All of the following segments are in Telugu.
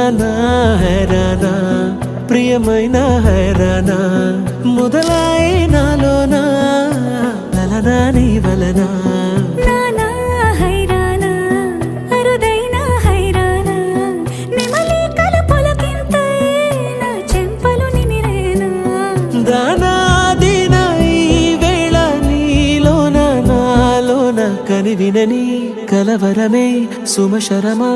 హైరానా హైరానా ప్రియమైన హైరానా మొదలై నాలోనా లలనా నీ వలనా కనివినని కలవరమే సుమశరమా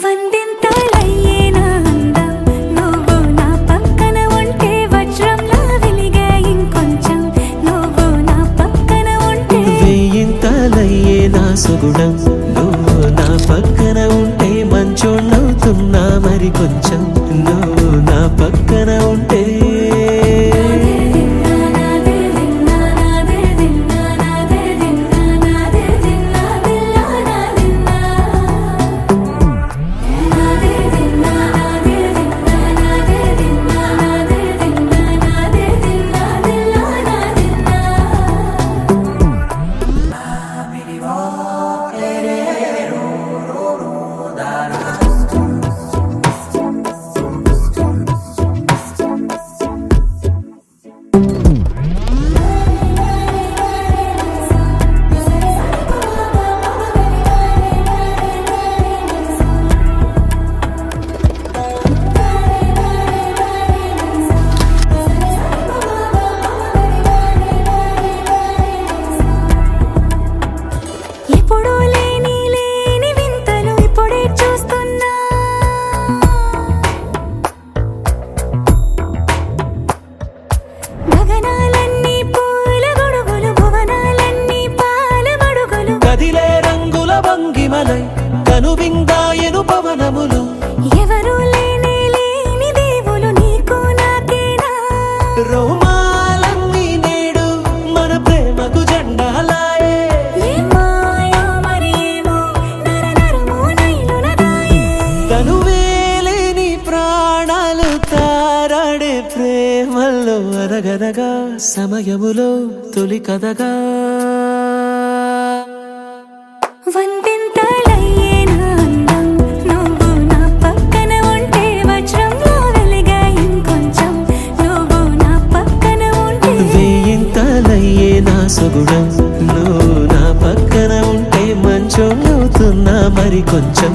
వందింతలయ్యేనా అందం నువ్వు నా పక్కన ఉంటే వజ్రంలా వెలిగే ఇంకొంచెం నువ్వు నా పక్కన ఉంటే వెయ్యింతలయ్యేనా సుగుణం నువ్వు నా పక్కన ఉంటే మంచోణ్ణవుతున్నా మరి కొంచెం నువ్వు నా పక్కన ఉంటే కనువిందాయను పవనములు ఎవరు లేని దేవులు నీకు నాకేనా రోమాలన్నీ నేడు మన ప్రేమకు జెండాలాయే తనువేలేని ప్రాణాలు తారాడే ప్రేమల్లో అరగరగా సమయములో తొలి కథగా సుగుణం నువ్వు నా పక్కన ఉంటే మంచోణ్ణవుతున్నా మరి కొంచెం